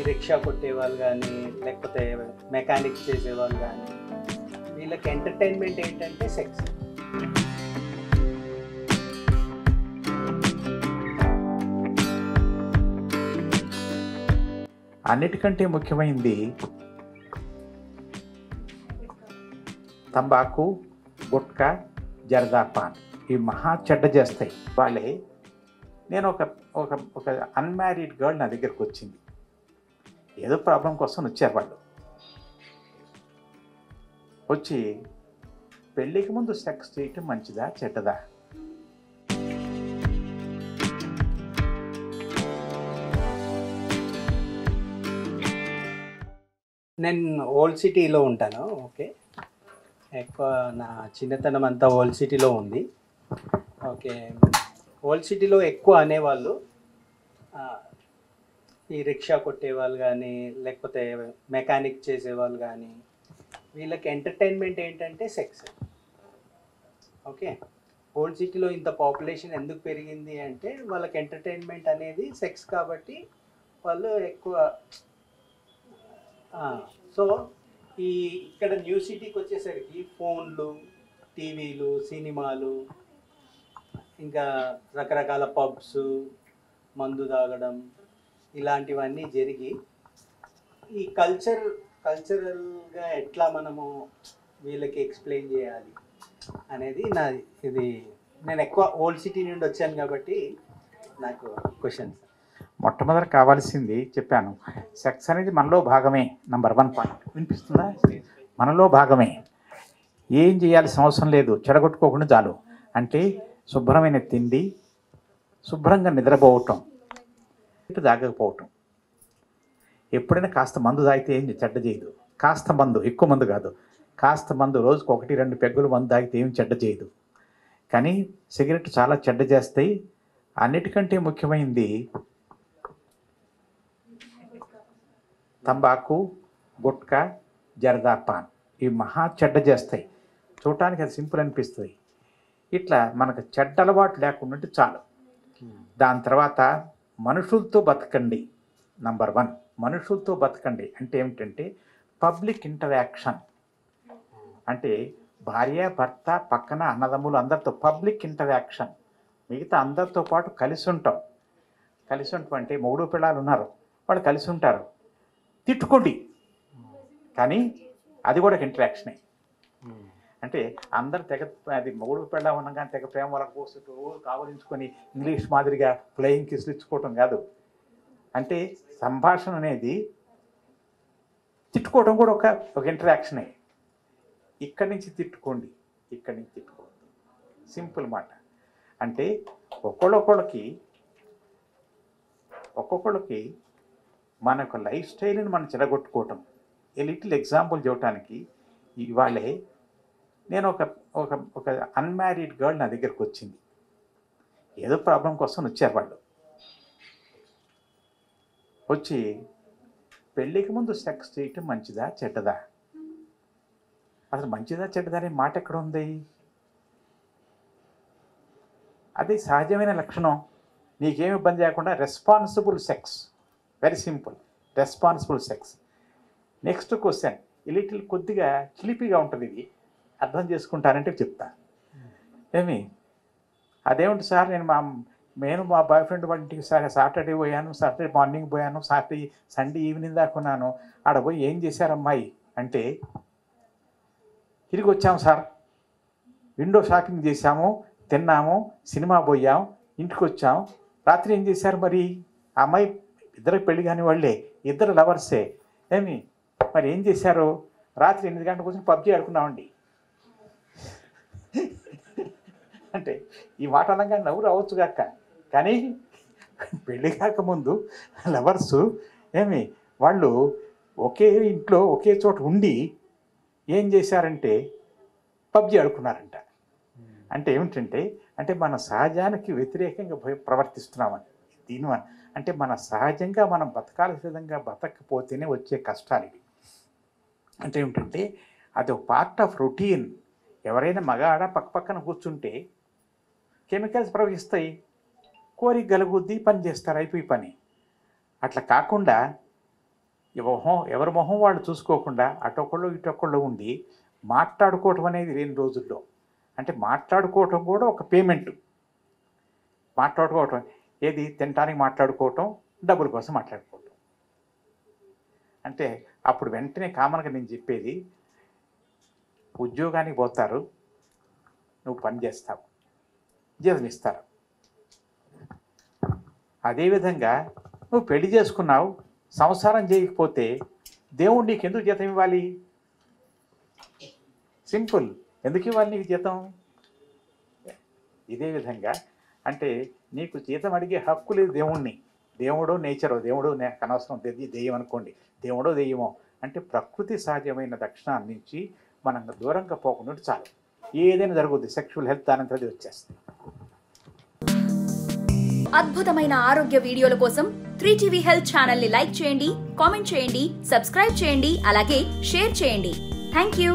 Rickshaw కొట్టేవాళ్ళు కానీ, లేకపోతే mechanic చేసేవాళ్ళు కానీ, వీళ్ళకి ఎంటర్టైన్మెంట్ ఏంటంటే సెక్స్. అన్నిటికంటే ముఖ్యమైనది తంబాకు, గుట్కా, జర్దా పాన్. ఇవి మహా చెడ్డ చేస్తాయి. వాళ్ళే నేను ఒక ఒక ఒక అన్మ్యారీడ్ గర్ల్ నా దగ్గరకు వచ్చింది. ఏదో ప్రాబ్లం కోసం వచ్చారు వాళ్ళు. వచ్చి పెళ్ళికి ముందు సెక్స్ చేయటం మంచిదా చెడ్డదా? నేను ఓల్డ్ సిటీలో ఉంటాను. ఓకే, ఎక్కువ నా చిన్నతనం అంతా ఓల్డ్ సిటీలో ఉంది. ఓకే, ఓల్డ్ సిటీలో ఎక్కువ అనేవాళ్ళు ఈ రిక్షా కొట్టేవాళ్ళు కానీ, లేకపోతే మెకానిక్ చేసేవాళ్ళు కానీ, వీళ్ళకి ఎంటర్టైన్మెంట్ ఏంటంటే సెక్స్. ఓకే, ఓల్డ్ సిటీలో ఇంత పాపులేషన్ ఎందుకు పెరిగింది అంటే వాళ్ళకి ఎంటర్టైన్మెంట్ అనేది సెక్స్ కాబట్టి వాళ్ళు ఎక్కువ. సో ఇక్కడ న్యూ సిటీకి వచ్చేసరికి ఫోన్లు, టీవీలు, సినిమాలు, ఇంకా రకరకాల పబ్స్, మందు తాగడం, ఇలాంటివన్నీ జరిగి ఈ కల్చరల్గా ఎట్లా మనము వీళ్ళకి ఎక్స్ప్లెయిన్ చేయాలి అనేది ఇది. నేను ఎక్కువ ఓల్డ్ సిటీ నుండి వచ్చాను కాబట్టి నాకు క్వశ్చన్స్. మొట్టమొదటి కావాల్సింది చెప్పాను, సెక్స్ అనేది మనలో భాగమే. నంబర్ 1 పాయింట్ వినిపిస్తుందా? మనలో భాగమే. ఏం చేయాల్సిన అవసరం లేదు, చెడగొట్టుకోకుండా చాలు. అంటే శుభ్రమైన తిండి, శుభ్రంగా నిద్రపోవటం, తాగకపోవటం. ఎప్పుడైనా కాస్త మందు తాగితే ఏం చెడ్డ చేయదు. కాస్త మందు, ఎక్కువ మందు కాదు, కాస్త మందు, రోజుకు 1-2 పెగ్గులు మందు తాగితే ఏం చెడ్డ చేయదు. కానీ సిగరెట్ చాలా చెడ్డ చేస్తాయి. అన్నిటికంటే ముఖ్యమైనది తంబాకు, గుట్కా, జర్దా పాన్. ఇవి మహా చెడ్డ చేస్తాయి. చూడటానికి అది సింపుల్ అనిపిస్తుంది. ఇట్లా మనకు చెడ్డ అలవాటు లేకుండా చాలు. దాని తర్వాత మనుషులతో బతకండి. నంబర్ 1 మనుషులతో బతకండి అంటే ఏమిటంటే పబ్లిక్ ఇంటరాక్షన్. అంటే భార్య, భర్త, పక్కన అన్నదమ్ములు అందరితో పబ్లిక్ ఇంటరాక్షన్. మిగతా అందరితో పాటు కలిసి ఉంటాం. కలిసి ఉంటాం అంటే మొగుడు పిల్లలు ఉన్నారు, వాళ్ళు కలిసి ఉంటారు. తిట్టుకోండి, కానీ అది కూడా ఇంటరాక్షనే. అంటే అందరు తెగ, అది మొగుడు పిల్ల ఉండగానే తెగ ప్రేమ వాళ్ళకు పోస్తూ కావలించుకొని ఇంగ్లీష్ మాదిరిగా ఫ్లయింగ్ కిస్లు ఇచ్చుకోవటం కాదు. అంటే సంభాషణ అనేది, తిట్టుకోవటం కూడా ఒక ఇంటరాక్షనే. ఇక్కడి నుంచి తిట్టుకోండి, ఇక్కడి నుంచి తిట్టుకోండి. సింపుల్ మాట. అంటే ఒక్కొక్కళ్ళకి మన యొక్క లైఫ్ స్టైల్ని మనం చెడగొట్టుకోవటం. ఏ లిటిల్ ఎగ్జాంపుల్ చెప్పడానికి, ఇవాళే నేను ఒక అన్మ్యారీడ్ గర్ల్ నా దగ్గరకు వచ్చింది. ఏదో ప్రాబ్లం కోసం వచ్చారు వాళ్ళు. వచ్చి పెళ్ళికి ముందు సెక్స్ చేయటం మంచిదా చెడ్డదా? అసలు మంచిదా చెడ్డదా అనే మాట ఎక్కడ ఉంది? అది సహజమైన లక్షణం. నీకేమి ఇబ్బంది లేకుండా responsible sex. Very simple, responsible sex. Next question little కొద్దిగా చిలిపిగా ఉంటుంది. ఇది అర్థం చేసుకుంటానంటే చెప్తా. ఏమి అదేమిటి సార్, నేను మా బాయ్ ఫ్రెండ్ వాళ్ళ ఇంటికి సాటర్డే పోయాను, సాటర్డే మార్నింగ్ పోయాను, సండే ఈవినింగ్ దాకా ఉన్నాను. ఆడ పోయి ఏం చేశారు అమ్మాయి అంటే, తిరిగి వచ్చాము సార్, విండో షాపింగ్ చేశాము, తిన్నాము, సినిమా పోయాం, ఇంటికి వచ్చాం. రాత్రి ఏం చేశారు మరి? ఆ అమ్మాయి, ఇద్దరు పెళ్లి కాని వాళ్ళే, ఇద్దరు లవర్సే. ఏమి మరి ఏం చేశారు? రాత్రి 8 గంటలకు వచ్చి పబ్జీ ఆడుకున్నామండి. అంటే ఈ మాట అనగా నవ్వు రావచ్చు కాక, కానీ పెళ్ళి కాకముందు లవర్సు వాళ్ళు ఒకే ఇంట్లో ఒకే చోట ఉండి ఏం చేశారంటే పబ్జీ ఆడుకున్నారంట. అంటే ఏమిటంటే, అంటే మన సహజానికి వ్యతిరేకంగా ప్రవర్తిస్తున్నామని. దీనివల్ల అంటే మన సహజంగా మనం బతకాల్సిన విధంగా బతకపోతేనే వచ్చే కష్టాలు ఇవి. అంటే ఏమిటంటే అది ఒక పార్ట్ ఆఫ్ రొటీన్. ఎవరైనా మగాడ పక్కన కూర్చుంటే కెమికల్స్ ప్రవహిస్తాయి, కోరిక గలుగుద్ది, పని చేస్తారు, అయిపోయి పని. అట్లా కాకుండా ఎవరి మొహం వాళ్ళు చూసుకోకుండా అటొకళ్ళు ఇటొకళ్ళు ఉండి మాట్లాడుకోవటం అనేది లేని రోజుల్లో, అంటే మాట్లాడుకోవటం కూడా ఒక పేమెంట్. మాట్లాడుకోవటం ఏది, తినడానికి మాట్లాడుకోవటం, డబ్బుల కోసం మాట్లాడుకోవటం. అంటే అప్పుడు వెంటనే కామన్గా నేను చెప్పేది, ఉద్యోగానికి పోతారు, నువ్వు పని చేస్తావు, జీతం ఇస్తారు. అదేవిధంగా నువ్వు పెళ్లి చేసుకున్నావు, సంసారం చేయకపోతే దేవుడు నీకు ఎందుకు జీతం ఇవ్వాలి? సింపుల్, ఎందుకు ఇవ్వాలి నీకు జీతం? ఇదే విధంగా అంటే నీకు జీతం అడిగే హక్కు లేదు దేవుణ్ణి. దేవుడో నేచరో, దేవుడు అనవసరం, దెయ్యం అనుకోండి, దేవుడో దెయ్యమో, అంటే ప్రకృతి సహజమైన దక్షిణాన్ని నుంచి మనం దూరంగా పోకుండా చాలు, ఏదైనా జరుగుద్ది. సెక్షువల్ హెల్త్ అనేది వచ్చేస్తుంది. అద్భుతమైన ఆరోగ్య వీడియోల కోసం 3TV హెల్త్ ఛానల్ ని లైక్ చేయండి, కామెంట్ చేయండి, సబ్స్క్రైబ్ చేయండి, అలాగే షేర్ చేయండి. థాంక్యూ.